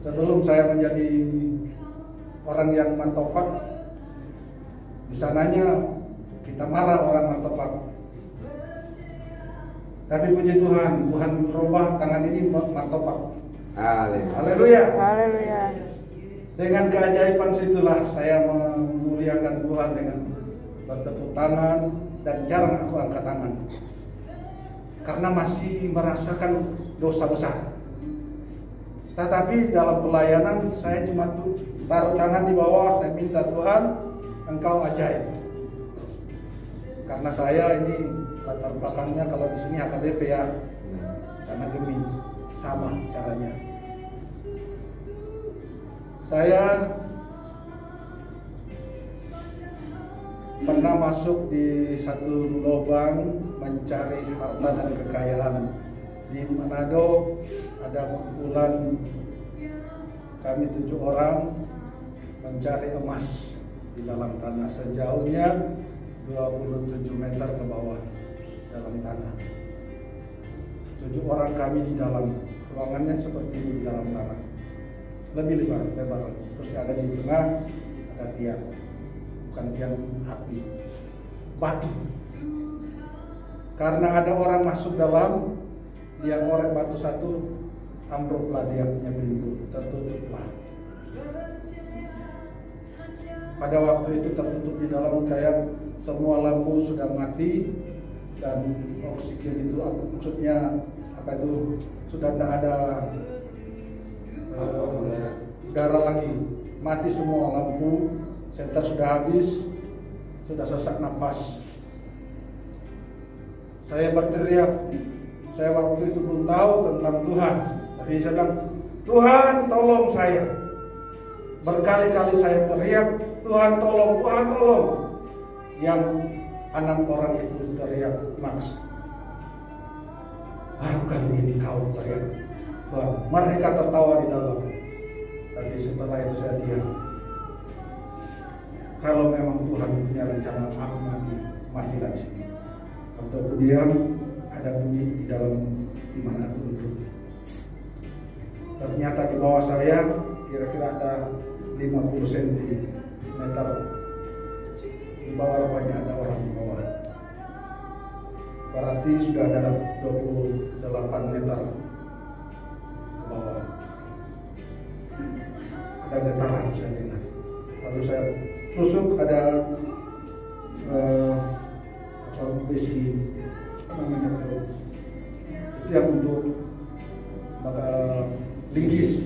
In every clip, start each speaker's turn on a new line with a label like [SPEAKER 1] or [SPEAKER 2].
[SPEAKER 1] Sebelum saya menjadi orang yang martopak, di sananya kita marah orang martopak. Tapi puji Tuhan, Tuhan merubah tangan ini martopak. Haleluya.
[SPEAKER 2] Haleluya.
[SPEAKER 1] Dengan keajaiban situlah saya memuliakan Tuhan dengan bertepuk tangan dan jarang aku angkat tangan. Karena masih merasakan dosa besar. Tetapi dalam pelayanan saya cuma taruh tangan di bawah, saya minta Tuhan, Engkau ajaib. Karena saya ini latar belakangnya kalau di sini HKBP ya, karena Gemi sama caranya. Saya pernah masuk di satu lubang mencari harta dan kekayaan. Di Manado ada kumpulan kami 7 orang mencari emas di dalam tanah, sejauhnya 27 meter ke bawah dalam tanah. 7 orang kami di dalam ruangannya seperti ini di dalam tanah, lebih lebar. Terus ada di tengah ada tiang, bukan tiang api, batu. Karena ada orang masuk dalam, dia korek batu satu, ambruklah dia punya pintu, tertutuplah. Pada waktu itu tertutup di dalam, kayak semua lampu sudah mati dan oksigen itu maksudnya apa itu sudah tidak ada udara lagi, mati semua lampu, senter sudah habis, sudah sesak napas. Saya berteriak, saya waktu itu belum tahu tentang Tuhan, tapi saya bilang, Tuhan tolong saya. Berkali-kali saya teriak, Tuhan tolong, Tuhan tolong. Yang 6 orang itu teriak, Max, baru kali ini kau teriak Tuhan. Mereka tertawa di dalam. Tapi setelah itu saya diam. Kalau memang Tuhan punya rencana aku mati di sini. Waktu aku diam, ada bunyi di dalam di mana aku duduk. Ternyata di bawah saya kira-kira ada 50 cm. Di bawah rupanya ada orang di bawah. Berarti sudah ada 28 meter ke bawah. Ada getaran saya dengar. Lalu saya tusuk ada besi, apa namanya itu yang untuk linggis.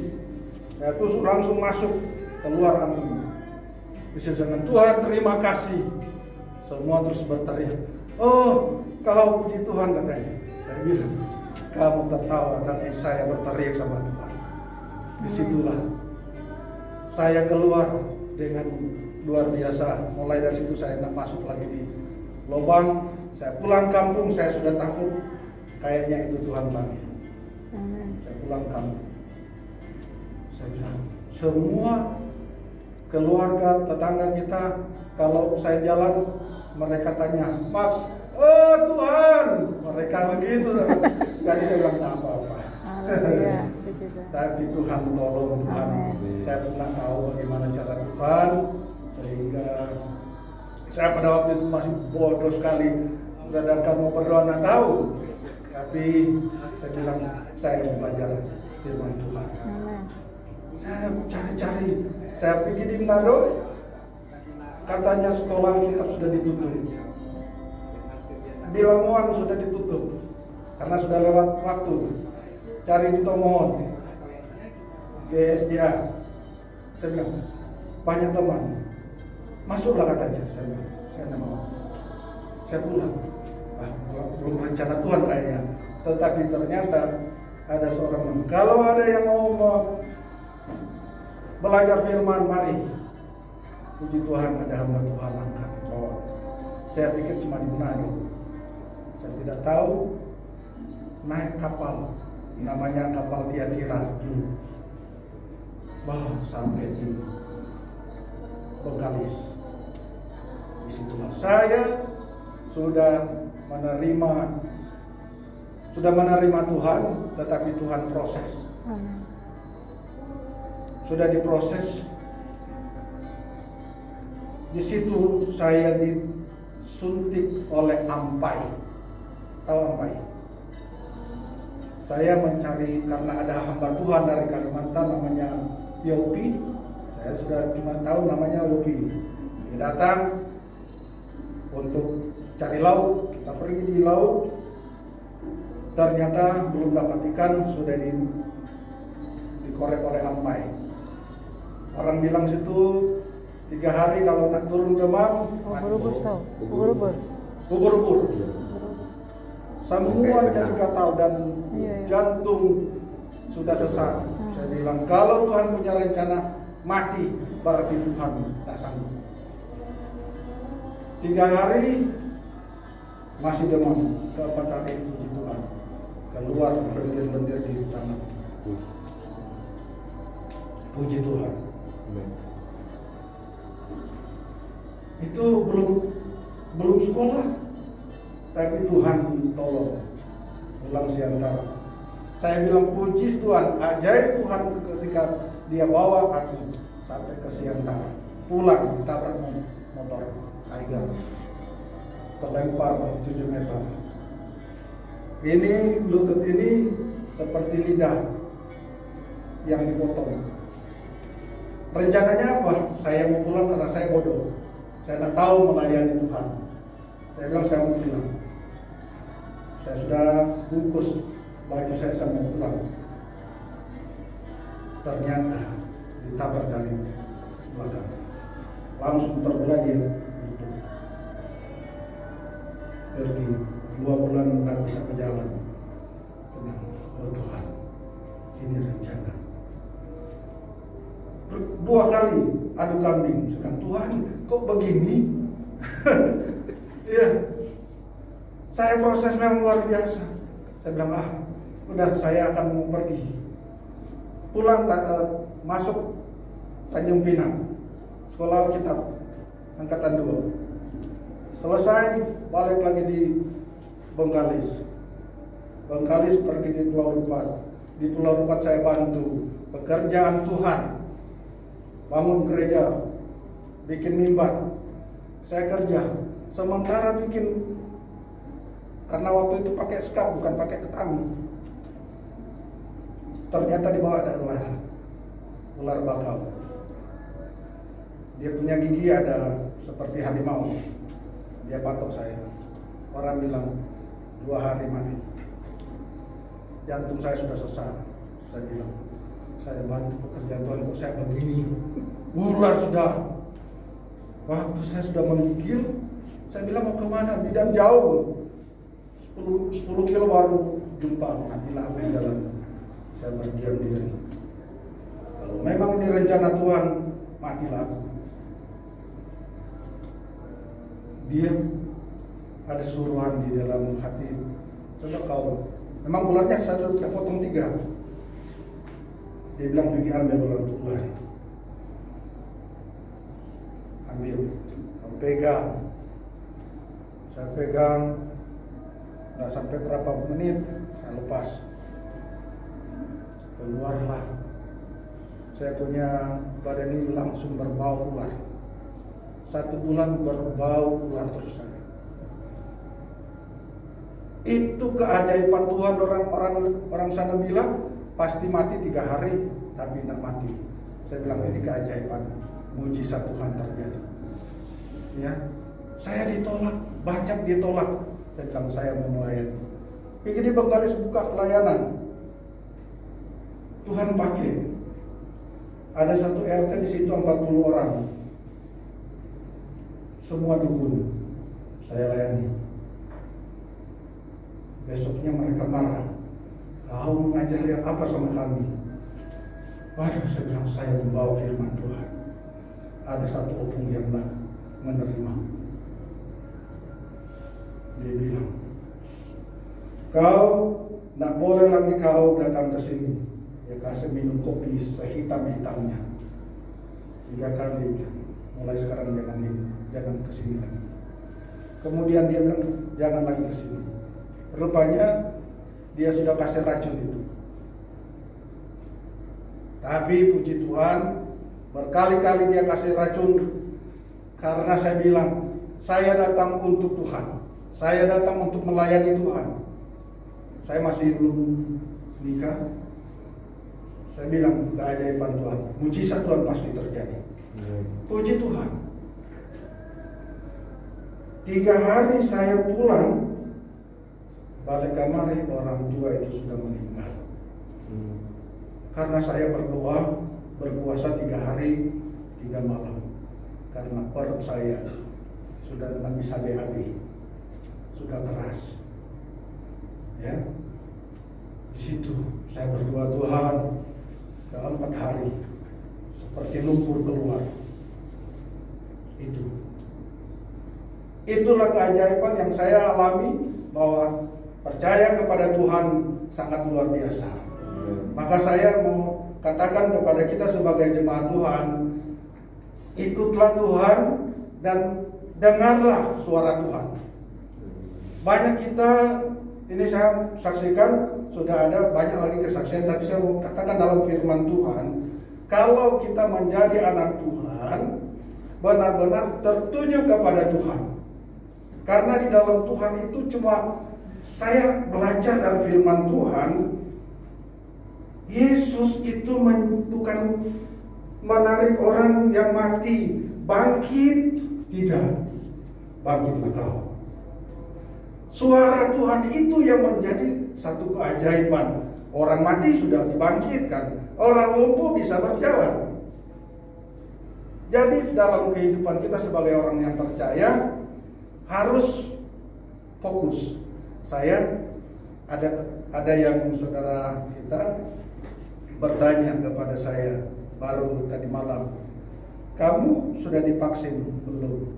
[SPEAKER 1] Saya tusuk langsung masuk keluar angin. Bisa dengan Tuhan terima kasih. Semua terus berteriak, oh kau puji Tuhan katanya. Saya bilang, kamu tertawa tapi saya berteriak sama Tuhan. Disitulah saya keluar dengan luar biasa. Mulai dari situ saya tidak masuk lagi di lubang. Saya pulang kampung, saya sudah takut. Kayaknya itu Tuhan panggil. Saya pulang kampung. Saya bilang, semua keluarga, tetangga kita, kalau saya jalan, mereka tanya, Max, oh Tuhan, mereka begitu. Jadi saya bilang, tak apa-apa. Tapi Tuhan tolong, Tuhan. Saya pernah tahu bagaimana cara Tuhan, sehingga saya pada waktu itu masih bodoh sekali. Sedangkan mau berdoa nggak tahu. Tapi saya bilang, saya mau belajar firman Tuhan. Saya cari-cari. Saya pergi di Manado, katanya sekolah kita sudah ditutup. Di Lamongan sudah ditutup karena sudah lewat waktu. Cari di Tomohon, GSDA. Saya bilang, banyak teman, masuklah katanya. Saya bilang, saya tidak mau. Saya pulang. Belum rencana Tuhan kayaknya. Tetapi ternyata ada seorang, kalau ada yang mau belajar firman, mari. Puji Tuhan, ada hamba Tuhan angkat bawa. Saya pikir cuma di Manado. Saya tidak tahu, naik kapal, namanya kapal Tiatira dulu. Wah, sampai di Bengkalis. Disitulah saya sudah menerima Tuhan, tetapi Tuhan proses. sudah diproses. Di situ saya disuntik oleh ampai. Tahu ampai? Saya mencari, karena ada hamba Tuhan dari Kalimantan namanya Yopi. Saya sudah cuma tahu namanya Yopi. Dia datang untuk cari laut. Kita pergi di laut. Ternyata belum dapat ikan, sudah dikorek oleh ampai. Orang bilang situ 3 hari kalau nak turun demam, ubur-ubur. Semua jadi gatal dan jantung sudah sesak. Saya bilang kalau Tuhan punya rencana mati, berarti Tuhan tak sanggup. 3 hari masih demam, keempat hari puji Tuhan keluar lendir-lendir di sana. Puji Tuhan. Itu belum sekolah, tapi Tuhan tolong pulang siantara. Saya bilang puji Tuhan, ajaib Tuhan ketika Dia bawa aku sampai ke siantara. Pulang ditabrak motor Tiger, terlempar 7 meter. Ini lutut ini seperti lidah yang dipotong. Rencananya apa? Saya mau pulang karena saya bodoh. Saya tak tahu melayani Tuhan. Saya bilang saya mau pulang. Saya sudah bungkus baju saya mau pulang. Ternyata ditabrak dari belakang. Langsung terbelah dia. Pergi 2 bulan tak bisa berjalan. Saya bilang, oh Tuhan, ini rencana. 2 kali adu kambing. Saya bilang, Tuhan kok begini? Iya. Saya proses memang luar biasa. Saya bilang, udah saya akan mau pergi. Pulang masuk Tanjung Pinang, sekolah Alkitab angkatan 2. Selesai balik lagi di Bengkalis. Bengkalis pergi di Pulau Rupat. Di Pulau Rupat saya bantu pekerjaan Tuhan. Bangun gereja, bikin mimbar. Saya kerja. Sementara bikin, karena waktu itu pakai skap bukan pakai ketamik. Ternyata di bawah ada ular bakau. Dia punya gigi ada seperti harimau. Dia patok saya. Orang bilang 2 hari mati. Jantung saya sudah sesak. Saya bilang, saya bantu pekerjaan Tuhan kok saya begini. Ular sudah. Waktu saya sudah menggigil, saya bilang mau kemana? Bidan jauh. 10 kilo baru jumpa. Matilah aku di jalan. Saya berdiam diri. Kalau memang ini rencana Tuhan, matilah aku. Dia ada suruhan di dalam hati. Coba kau, memang ularnya saya sudah potong 3. Dia bilang pergi ambil ular untuk ular. Ambil, kau pegang. Saya pegang. Nggak sampai berapa menit, saya lepas. Keluarlah. Saya punya badan ini langsung berbau ular. 1 bulan berbau ular terus saya. Itu keajaiban Tuhan. Orang sana bilang pasti mati 3 hari, tapi tidak mati. Saya bilang ini keajaiban, mujizat Tuhan terjadi. Ya, saya ditolak, banyak ditolak. Saya bilang saya mau melayani. Pergi di Bengkalis buka pelayanan. Tuhan pakai. Ada 1 RT di situ 40 orang. Semua dukun saya layani. Besoknya mereka marah. Kau mengajar yang apa sama kami? Waduh, saya bilang saya membawa firman Tuhan. Ada 1 opung yang menerima. Dia bilang, kau nak boleh lagi kau datang ke sini. Dia kasih minum kopi sehitam-hitamnya. 3 kali dia bilang, mulai sekarang jangan minum, jangan ke sini lagi. Kemudian dia bilang, jangan lagi ke sini. Rupanya dia sudah kasih racun itu. Tapi puji Tuhan, berkali-kali dia kasih racun karena saya bilang, saya datang untuk Tuhan. Saya datang untuk melayani Tuhan. Saya masih belum nikah. Saya bilang, keajaiban Tuhan, mujizat Tuhan pasti terjadi. Puji Tuhan. 3 hari saya pulang, balik kamari orang tua itu sudah meninggal. Karena saya berdoa, berpuasa 3 hari 3 malam. Karena perut saya sudah tidak bisa BAB, sudah keras. Ya, di situ saya berdoa, Tuhan, dalam 4 hari seperti lumpur keluar. Itulah keajaiban yang saya alami, bahwa percaya kepada Tuhan sangat luar biasa. Maka saya mau katakan kepada kita sebagai jemaat Tuhan, ikutlah Tuhan dan dengarlah suara Tuhan. Banyak kita, ini saya saksikan, sudah ada banyak lagi kesaksian, tapi saya mau katakan dalam firman Tuhan, kalau kita menjadi anak Tuhan, benar-benar tertuju kepada Tuhan. Karena di dalam Tuhan itu cuma saya belajar dari firman Tuhan, Yesus itu bukan menarik orang yang mati, bangkit, tidak, bangkitlah kau. Suara Tuhan itu yang menjadi satu keajaiban. Orang mati sudah dibangkitkan, orang lumpuh bisa berjalan. Jadi dalam kehidupan kita sebagai orang yang percaya harus fokus. Saya ada yang saudara kita bertanya kepada saya baru tadi malam, kamu sudah divaksin belum?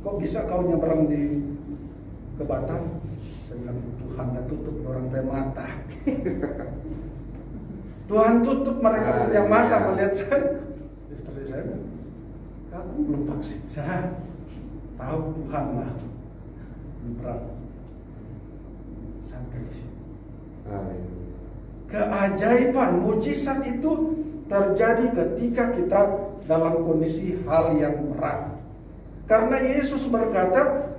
[SPEAKER 1] Kok bisa kau nyebrang ke Batam? Saya bilang, Tuhan dah tutup orang teh mata. Tuhan tutup mereka punya mata melihat saya. Istri saya bilang, kamu belum vaksin. Saya tahu Tuhan lah nyebrang sampai di sini. Keajaiban, mujizat itu terjadi ketika kita dalam kondisi hal yang berat. Karena Yesus berkata,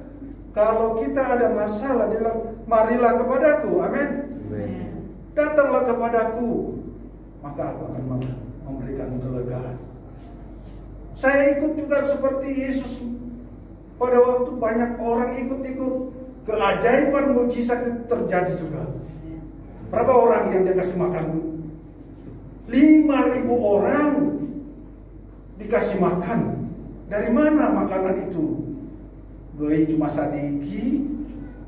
[SPEAKER 1] kalau kita ada masalah, dia bilang, marilah kepadaku, amin. Datanglah kepadaku, maka aku akan memberikan kelegaan. Saya ikut juga seperti Yesus. Pada waktu banyak orang ikut-ikut, keajaiban mujizat terjadi juga. Berapa orang yang dikasih makan? 5.000 orang dikasih makan. Dari mana makanan itu? Doi cuma sadiki,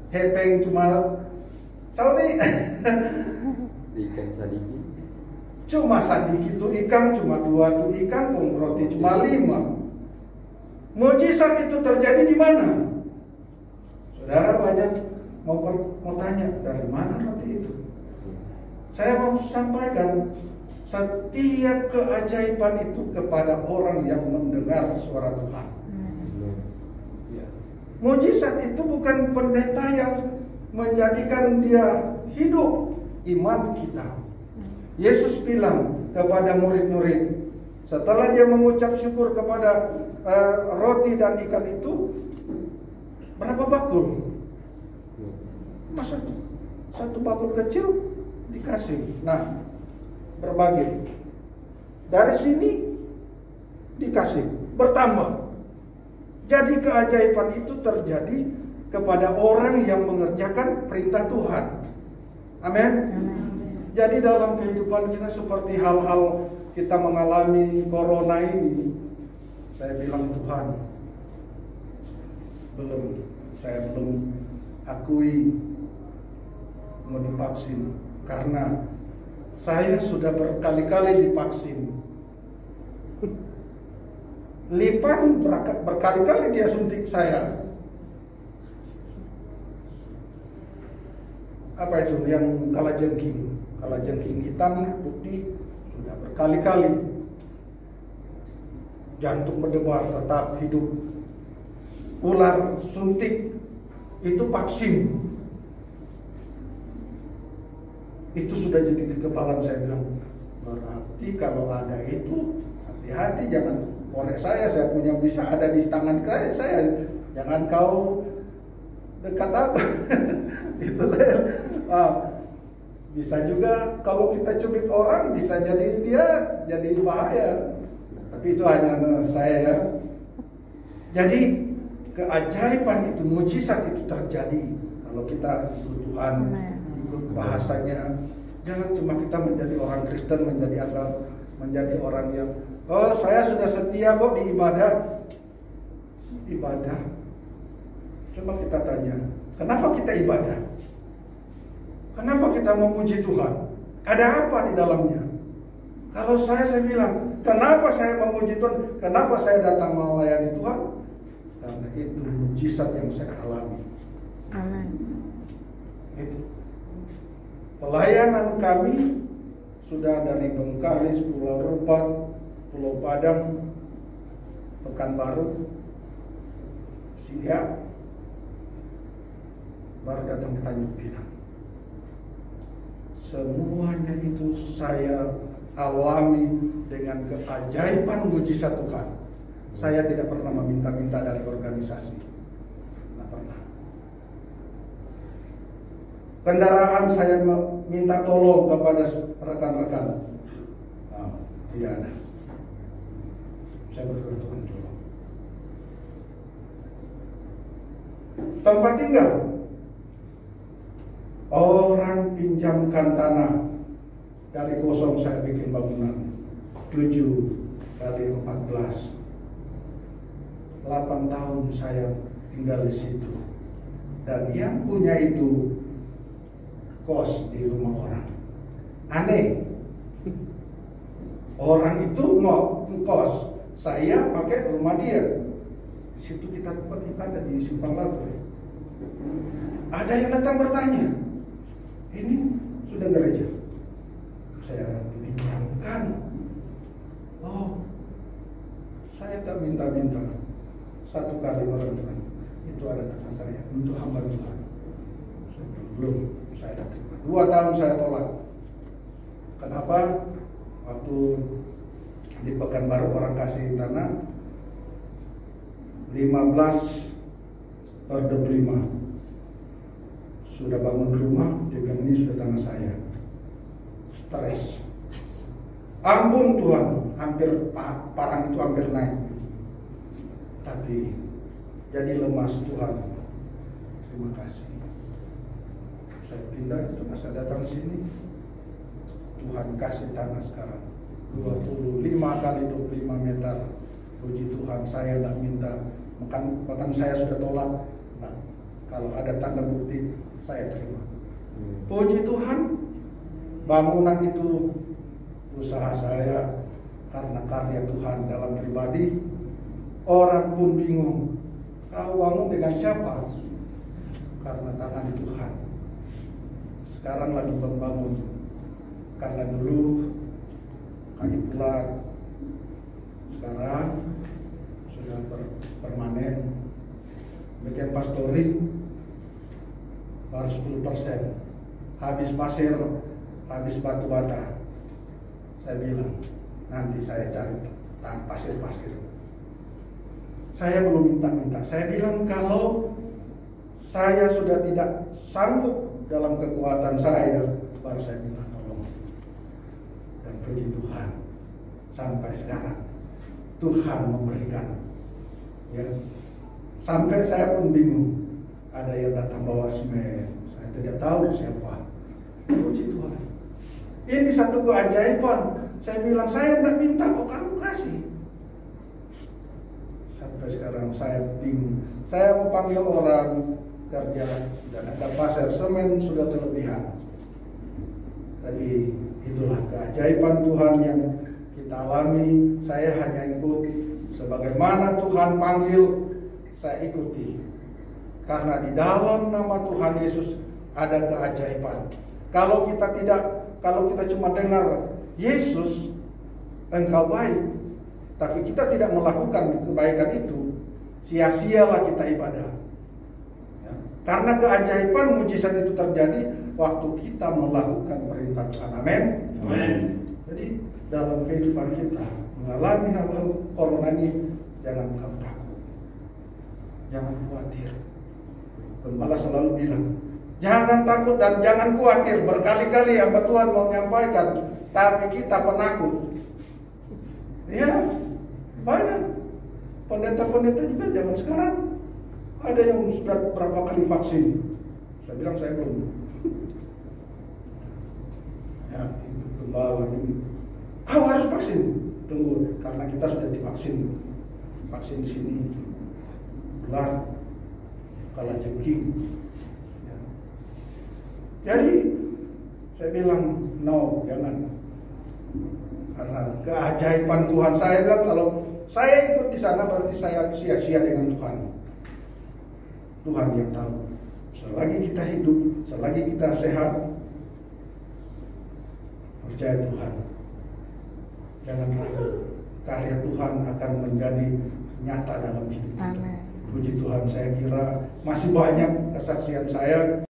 [SPEAKER 1] hepeng cuma saudi.
[SPEAKER 2] Ikan sadiki.
[SPEAKER 1] Cuma sadiki itu ikan, cuma 2 tuh ikan, roti cuma 5. Mujizat itu terjadi di mana? Saudara banyak mau tanya, dari mana roti itu? Saya mau sampaikan, setiap keajaiban itu kepada orang yang mendengar suara Tuhan. Ya. Mujizat itu bukan pendeta yang menjadikan dia hidup, iman kita. Yesus bilang kepada murid-murid, setelah dia mengucap syukur kepada roti dan ikan itu, berapa bakul? Masa satu bakul kecil dikasih. Nah, berbagi. Dari sini dikasih, bertambah. Jadi keajaiban itu terjadi kepada orang yang mengerjakan perintah Tuhan. Amin. Jadi dalam kehidupan kita seperti hal-hal kita mengalami corona ini, saya bilang Tuhan, saya belum akui mau divaksin karena saya sudah berkali-kali divaksin. Lipan berkali-kali dia suntik saya. Apa itu yang kalajengking hitam putih sudah berkali-kali. Jantung berdebar tetap hidup. Ular suntik itu vaksin. Itu sudah jadi kekebalan. Saya bilang, Berarti kalau ada itu, hati-hati, jangan korek saya punya bisa ada di tangan saya. Jangan kau dekat aku. Itu saya. Bisa juga kalau kita cubit orang, bisa jadi dia jadi bahaya. Tapi itu hanya saya ya. Jadi keajaiban itu, mujizat itu terjadi kalau kita ikut Tuhan, ikut bahasanya. Jangan cuma kita menjadi orang Kristen, menjadi orang yang saya sudah setia kok di ibadah. Coba kita tanya, kenapa kita ibadah? Kenapa kita memuji Tuhan? Ada apa di dalamnya? Kalau saya bilang, kenapa saya memuji Tuhan? Kenapa saya datang melayani Tuhan? Karena itu mujizat yang saya alami.
[SPEAKER 3] Amin.
[SPEAKER 1] Itu. Pelayanan kami sudah dari Bengkalis, Pulau Rupat, Pulau Padang, Pekanbaru, Siak, baru datang ke Tanjung Pinang. Semuanya itu saya alami dengan keajaiban mujizat Tuhan. Saya tidak pernah meminta-minta dari organisasi. Tidak pernah. Kendaraan saya minta tolong kepada rekan-rekan. Tidak ada. Saya berdoa Tuhan tolong. Tempat tinggal. Orang pinjamkan tanah, dari kosong saya bikin bangunan 7 kali 14. 8 tahun saya tinggal di situ. Dan yang punya itu kos di rumah orang. Aneh. Orang itu mau kos, saya pakai rumah dia. Di situ kita ibadah di Simpang Labu. Ada yang datang bertanya, ini sudah gereja? Saya bincangkan. Saya tak minta-minta. 1 kali orang Tuhan, itu ada kata saya untuk hamba Tuhan. Saya bilang, belum, saya tak terima. 2 tahun saya tolak. Kenapa? Waktu di Pekanbaru orang kasih tanah 15/25. Sudah bangun rumah, dia bilang ini sudah tanah saya. Stres. Ampun Tuhan, hampir parang itu hampir naik. Tapi jadi lemas Tuhan. Terima kasih. Saya pindah itu masa datang sini. Tuhan kasih tanah sekarang 25 kali 25 meter. Puji Tuhan, saya tidak minta. Bahkan saya sudah tolak. Nah, kalau ada tanda bukti, saya terima. Puji Tuhan, bangunan itu usaha saya karena karya Tuhan dalam pribadi. Orang pun bingung, kau bangun dengan siapa? Karena tangan Tuhan. Sekarang lagi membangun, karena dulu kayu bulat, sekarang sudah permanen. Bikin pastori baru 10%. Habis pasir, habis batu bata. Saya bilang, nanti saya cari pasir-pasir. Saya belum minta-minta. Saya bilang kalau saya sudah tidak sanggup dalam kekuatan saya, baru saya minta tolong. Dan puji Tuhan, sampai sekarang Tuhan memberikan. Ya, sampai saya pun bingung. Ada yang datang bawa semen, saya tidak tahu siapa. Puji Tuhan. Ini satu keajaiban. Saya bilang saya tidak minta, kok kamu kasih. Sampai sekarang saya bingung. Saya mau panggil orang kerja dan ada pasir semen sudah terlebihan. Tapi itulah keajaiban Tuhan yang kita alami. Saya hanya ikut sebagaimana Tuhan panggil, saya ikuti. Karena di dalam nama Tuhan Yesus ada keajaiban. Kalau kita cuma dengar Yesus, engkau baik, tapi kita tidak melakukan kebaikan itu, sia-sialah kita ibadah. Ya. Karena keajaiban mujizat itu terjadi waktu kita melakukan perintah Tuhan. Amin.
[SPEAKER 2] Amin.
[SPEAKER 1] Jadi dalam kehidupan kita mengalami hal-hal corona ini, jangan kamu takut, jangan khawatir. Gembala selalu bilang, jangan takut dan jangan khawatir. Berkali-kali hamba Tuhan mau menyampaikan, tapi kita penakut. Ya, banyak pendeta-pendeta juga zaman sekarang ada yang sudah berapa kali vaksin. Saya bilang saya belum. Ya, gembala ini, kau harus vaksin. Tunggu, karena kita sudah divaksin. Vaksin di sini ular, kalajengking. Ya. Jadi saya bilang no, jangan. Karena keajaiban Tuhan, saya bilang kalau saya ikut di sana berarti saya sia-sia dengan Tuhan. Tuhan yang tahu. Selagi kita hidup, selagi kita sehat, percaya Tuhan. Jangan ragu. Karya Tuhan akan menjadi nyata dalam hidup kita.
[SPEAKER 3] Amin.
[SPEAKER 1] Puji Tuhan, saya kira masih banyak kesaksian saya.